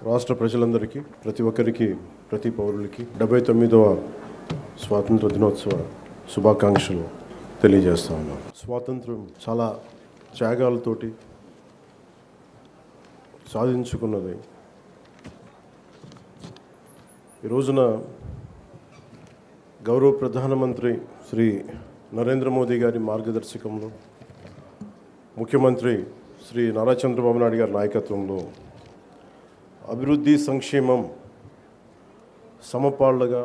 రాష్ట్ర ప్రజలందరికీ ప్రతి ఒక్కరికి ప్రతి పౌరులకి 79వ స్వాతంత్ర దినోత్సవ శుభాకాంక్షలు తెలియజేస్తా ఉన్నాను. స్వాతంత్రం చాలా త్యాగాలతోటి సాధించుకున్నది. ఈ రోజున గౌరవ ప్రధానమంత్రి శ్రీ నరేంద్ర మోదీ గారి మార్గదర్శకంలో ముఖ్యమంత్రి శ్రీ నారా చంద్రబాబు నాయుడు గారి నాయకత్వంలో అభివృద్ధి సంక్షేమం సమపాళ్లుగా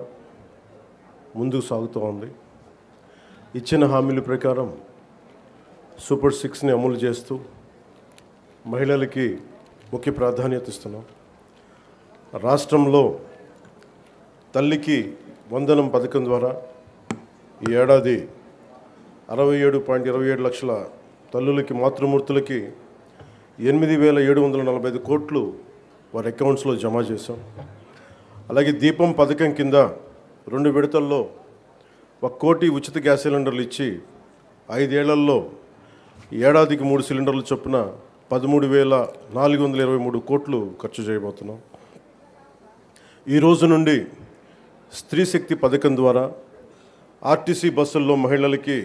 ముందుకు సాగుతూ ఉంది. ఇచ్చిన హామీల ప్రకారం సూపర్ 6ని అమలు చేస్తూ మహిళలకి ముఖ్య ప్రాధాన్యత ఇస్తున్నాం. రాష్ట్రంలో తల్లికి వందనం పథకం ద్వారా ఈ ఏడాది 67.27 లక్షల తల్లులకి మాతృమూర్తులకి 8,745 కోట్లు వారి అకౌంట్స్లో జమ చేశాం. అలాగే దీపం పథకం కింద 2 విడతల్లో 1 కోటి ఉచిత గ్యాస్ సిలిండర్లు ఇచ్చి 5 ఏళ్లలో ఏడాదికి 3 సిలిండర్లు చొప్పున 13,423 కోట్లు ఖర్చు చేయబోతున్నాం. ఈ రోజు నుండి స్త్రీ శక్తి పథకం ద్వారా ఆర్టీసీ బస్సుల్లో మహిళలకి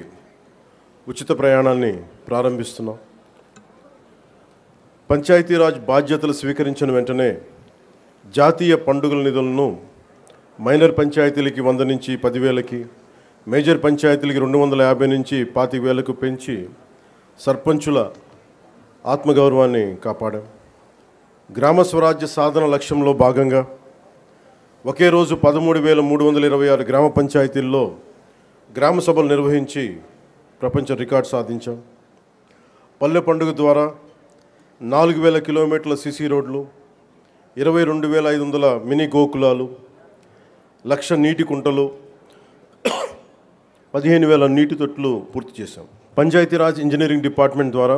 ఉచిత ప్రయాణాన్ని ప్రారంభిస్తున్నాం. పంచాయతీరాజ్ బాధ్యతలు స్వీకరించిన వెంటనే జాతీయ పండుగల నిధులను మైనర్ పంచాయతీలకి 100 నుంచి 10,000కి, మేజర్ పంచాయతీలకి 250 నుంచి 25,000కు పెంచి సర్పంచుల ఆత్మగౌరవాన్ని కాపాడాం. గ్రామ స్వరాజ్య సాధన లక్ష్యంలో భాగంగా ఒకే రోజు 13,326 గ్రామ పంచాయతీల్లో గ్రామ సభలు నిర్వహించి ప్రపంచ రికార్డు సాధించాం. పల్లె పండుగ ద్వారా 4,000 కిలోమీటర్ల సిసి రోడ్లు, 22,500 మినీ గోకులాలు, 1,00,000 నీటి కుంటలు, 15,000 నీటి తొట్లు పూర్తి చేశాం. పంచాయతీరాజ్ ఇంజనీరింగ్ డిపార్ట్మెంట్ ద్వారా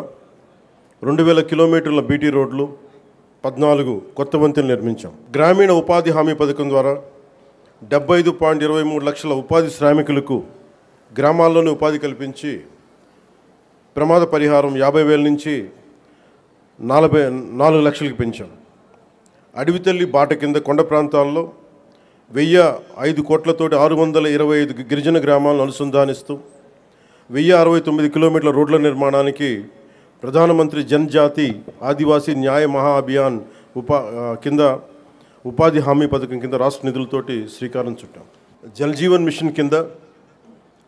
2,000 కిలోమీటర్ల బీటీ రోడ్లు, 14 కొత్త వంతెనలు నిర్మించాం. గ్రామీణ ఉపాధి హామీ పథకం ద్వారా 75.23 లక్షల ఉపాధి శ్రామికులకు గ్రామాల్లోనే ఉపాధి కల్పించి ప్రమాద పరిహారం 50,000 నుంచి 4 లక్షలకు పెంచాం. అడవి తల్లి బాట కింద కొండ ప్రాంతాల్లో 1,005 కోట్లతోటి 625 గిరిజన గ్రామాలను అనుసంధానిస్తూ 1,069 కిలోమీటర్ల రోడ్ల నిర్మాణానికి ప్రధానమంత్రి జనజాతి ఆదివాసీ న్యాయ మహా అభియాన్ కింద ఉపాధి హామీ పథకం కింద రాష్ట్ర నిధులతోటి శ్రీకారం చుట్టాం. జల్ జీవన్ మిషన్ కింద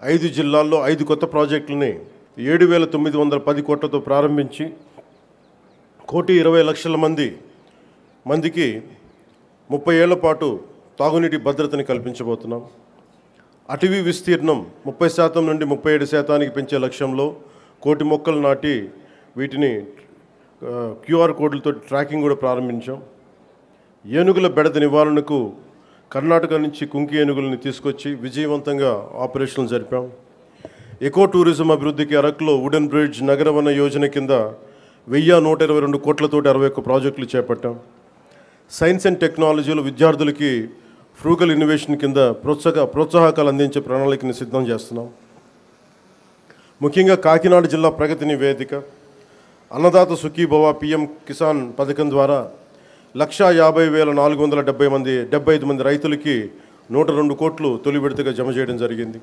5 జిల్లాల్లో 5 కొత్త ప్రాజెక్టులని 7,910 కోట్లతో ప్రారంభించి 1,20,00,000 మందికి 30 ఏళ్ల పాటు తాగునీటి భద్రతని కల్పించబోతున్నాం. అటవీ విస్తీర్ణం 30% నుండి 37% పెంచే లక్ష్యంలో 1,00,00,000 మొక్కలు నాటి వీటిని QR కోడ్లతో ట్రాకింగ్ కూడా ప్రారంభించాం. ఏనుగుల బెడద నివారణకు కర్ణాటక నుంచి కుంకి ఏనుగులని తీసుకొచ్చి విజయవంతంగా ఆపరేషన్లు జరిపాం. ఎకో టూరిజం అభివృద్ధికి అరకులో వుడెన్ బ్రిడ్జ్ నగరవన యోజన కింద 1,122 కోట్లతోటి 61 ప్రాజెక్టులు చేపట్టాం. సైన్స్ అండ్ టెక్నాలజీలో విద్యార్థులకి ఫ్రూగల్ ఇన్నోవేషన్ కింద ప్రోత్సాహకాలు అందించే ప్రణాళికని సిద్ధం చేస్తున్నాం. ముఖ్యంగా కాకినాడ జిల్లా ప్రగతి నివేదిక, అన్నదాత సుఖీభవ, PM కిసాన్ పథకం ద్వారా 1,50,475 మంది రైతులకి 102 కోట్లు తొలి విడతగా జమ చేయడం జరిగింది.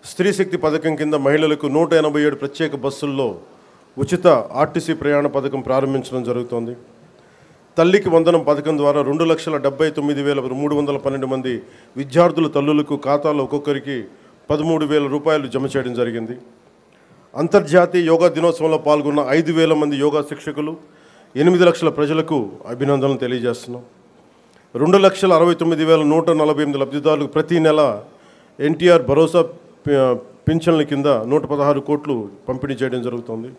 స్త్రీ శక్తి పథకం కింద మహిళలకు 187 ప్రత్యేక బస్సుల్లో ఉచిత ఆర్టీసీ ప్రయాణ పథకం ప్రారంభించడం జరుగుతోంది. తల్లికి వందనం పథకం ద్వారా 2,79,312 మంది విద్యార్థుల తల్లులకు ఖాతాలో ఒక్కొక్కరికి 13,000 రూపాయలు జమ చేయడం జరిగింది. అంతర్జాతీయ యోగా దినోత్సవంలో పాల్గొన్న 5,000 మంది యోగా శిక్షకులు, 8 లక్షల ప్రజలకు అభినందనలు తెలియజేస్తున్నాం. 2,69,148 లబ్ధిదారులకు ప్రతి నెల NTR భరోసా పింఛన్ల కింద 116 కోట్లు పంపిణీ చేయడం జరుగుతుంది.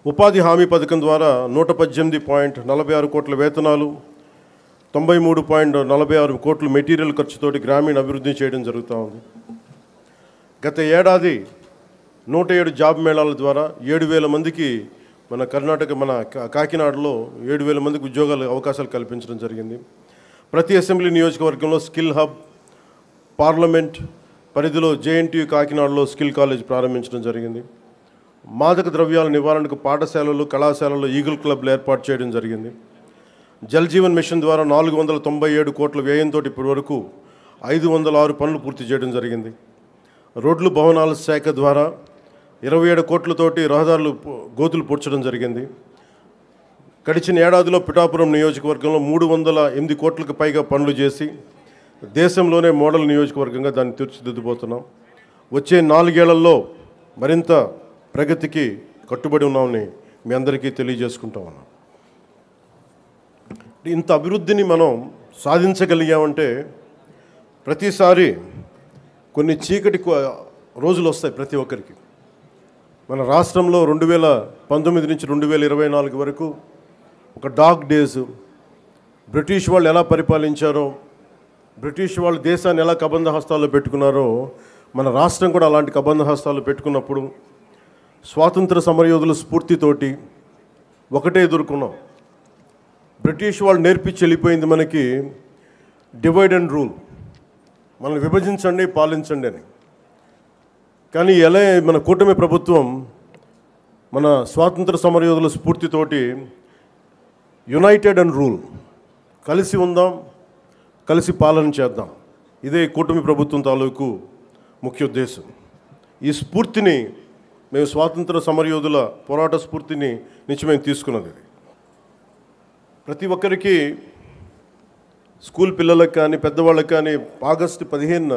ఉపాధి హామీ పథకం ద్వారా 118.46 కోట్ల వేతనాలు, 93.46 కోట్ల మెటీరియల్ ఖర్చుతోటి గ్రామీణ అభివృద్ధి చేయడం జరుగుతూ ఉంది. గత ఏడాది 107 జాబ్ మేళాల ద్వారా 7,000 మందికి మన కాకినాడలో 7,000 మందికి ఉద్యోగాల అవకాశాలు కల్పించడం జరిగింది. ప్రతి అసెంబ్లీ నియోజకవర్గంలో స్కిల్ హబ్, పార్లమెంట్ పరిధిలో JNTU కాకినాడలో స్కిల్ కాలేజ్ ప్రారంభించడం జరిగింది. మాదక ద్రవ్యాల నివారణకు పాఠశాలలు, కళాశాలల్లో ఈగల్ క్లబ్లు ఏర్పాటు చేయడం జరిగింది. జల్ జీవన్ మిషన్ ద్వారా 497 కోట్ల వ్యయంతో ఇప్పటి వరకు 506 పనులు పూర్తి చేయడం జరిగింది. రోడ్లు భవనాల శాఖ ద్వారా 27 కోట్లతోటి రహదారులు గోతులు పూడ్చడం జరిగింది. గడిచిన ఏడాదిలో పిఠాపురం నియోజకవర్గంలో 308 కోట్లకు పైగా పనులు చేసి దేశంలోనే మోడల్ నియోజకవర్గంగా దాన్ని తీర్చిదిద్దుబోతున్నాం. వచ్చే 4 ఏళ్లలో మరింత ప్రగతికి కట్టుబడి ఉన్నామని మీ అందరికీ తెలియజేసుకుంటా ఉన్నాం. ఇంత అభివృద్ధిని మనం సాధించగలిగామంటే ప్రతిసారి కొన్ని చీకటి రోజులు వస్తాయి ప్రతి ఒక్కరికి. మన రాష్ట్రంలో 2019 నుంచి 2024 వరకు ఒక డార్క్ డేస్. బ్రిటిష్ వాళ్ళు ఎలా పరిపాలించారో, బ్రిటిష్ వాళ్ళు దేశాన్ని ఎలా కబంధ హస్తాల్లో పెట్టుకున్నారో మన రాష్ట్రం కూడా అలాంటి కబంధ హస్తాలు పెట్టుకున్నప్పుడు స్వాతంత్ర సమరయోధుల స్ఫూర్తితోటి ఒకటే ఎదుర్కొన్నాం. బ్రిటిష్ వాళ్ళు నేర్పించి వెళ్ళిపోయింది మనకి డివైడ్ అండ్ రూల్, మనల్ని విభజించండి పాలించండి అని. కానీ ఎలా మన కూటమి ప్రభుత్వం మన స్వాతంత్ర సమరయోధుల స్ఫూర్తితోటి యునైటెడ్ అండ్ రూల్, కలిసి ఉందాం, కలిసి పాలన చేద్దాం, ఇదే కూటమి ప్రభుత్వం తాలూకు ముఖ్య ఉద్దేశం. ఈ స్ఫూర్తిని మేము స్వాతంత్ర సమరయోధుల పోరాట స్ఫూర్తిని నుంచి మేము తీసుకున్నది. ప్రతి ఒక్కరికి స్కూల్ పిల్లలకు కానీ పెద్దవాళ్ళకి కానీ ఆగస్టు 15న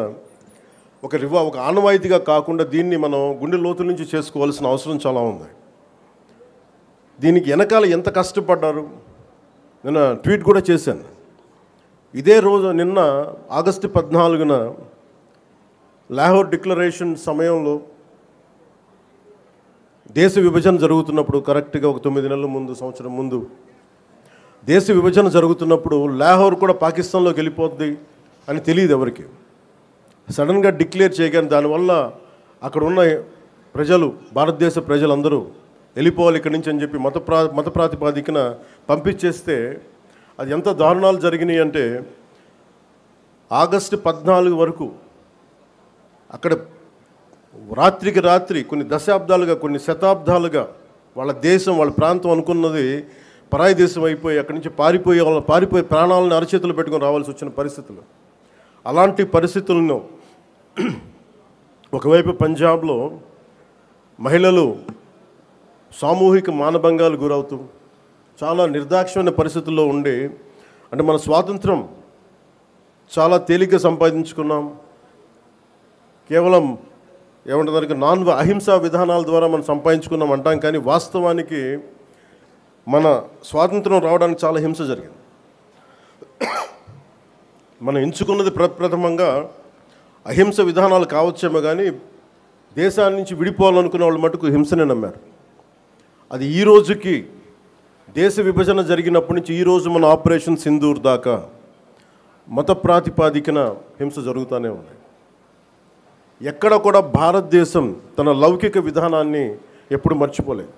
ఒక ఆనవాయితీగా కాకుండా దీన్ని మనం గుండె లోతుల నుంచి చేసుకోవాల్సిన అవసరం చాలా ఉంది. దీనికి వెనకాల ఎంత కష్టపడ్డారు నేను ట్వీట్ కూడా చేశాను. ఇదే రోజు నిన్న ఆగస్టు 14న లాహోర్ డిక్లరేషన్ సమయంలో దేశ విభజన జరుగుతున్నప్పుడు కరెక్ట్గా ఒక 9 నెలల ముందు, సంవత్సరం ముందు దేశ విభజన జరుగుతున్నప్పుడు లాహోర్ కూడా పాకిస్తాన్లోకి వెళ్ళిపోద్ది అని తెలియదు ఎవరికి. సడన్గా డిక్లేర్ చేయగానే దానివల్ల అక్కడ ఉన్న ప్రజలు, భారతదేశ ప్రజలందరూ వెళ్ళిపోవాలి ఇక్కడి నుంచి అని చెప్పి మత ప్రాతిపాదికన పంపించేస్తే అది ఎంత దారుణాలు జరిగినాయి అంటే ఆగస్టు 14 వరకు అక్కడ రాత్రికి రాత్రి కొన్ని దశాబ్దాలుగా, కొన్ని శతాబ్దాలుగా వాళ్ళ దేశం, వాళ్ళ ప్రాంతం అనుకున్నది పరాయి దేశం అయిపోయి అక్కడి నుంచి పారిపోయి ప్రాణాలను అరచేతులు పెట్టుకొని రావాల్సి వచ్చిన పరిస్థితులు. అలాంటి పరిస్థితులను ఒకవైపు పంజాబ్లో మహిళలు సామూహిక మానభంగాలు గురవుతూ చాలా నిర్దాక్ష్యమైన పరిస్థితుల్లో ఉండి, అంటే మన స్వాతంత్రం చాలా తేలిగ్గా సంపాదించుకున్నాం, కేవలం ఏమంటారు అహింసా విధానాల ద్వారా మనం సంపాదించుకున్నాం అంటాం. కానీ వాస్తవానికి మన స్వాతంత్రం రావడానికి చాలా హింస జరిగింది. మనం ఎంచుకున్నది ప్రప్రథమంగా అహింస విధానాలు కావచ్చేమో కానీ దేశాన్ని నుంచి విడిపోవాలనుకునే వాళ్ళు మటుకు హింసనే నమ్మారు. అది ఈ రోజుకి, దేశ విభజన జరిగినప్పటి నుంచి ఈ రోజు మన ఆపరేషన్ సింధూర్ దాకా మత ప్రాతిపాదికన హింస జరుగుతూనే ఉంది. ఎక్కడ కూడా భారతదేశం తన లౌకిక విధానాన్ని ఎప్పుడు మర్చిపోలేదు.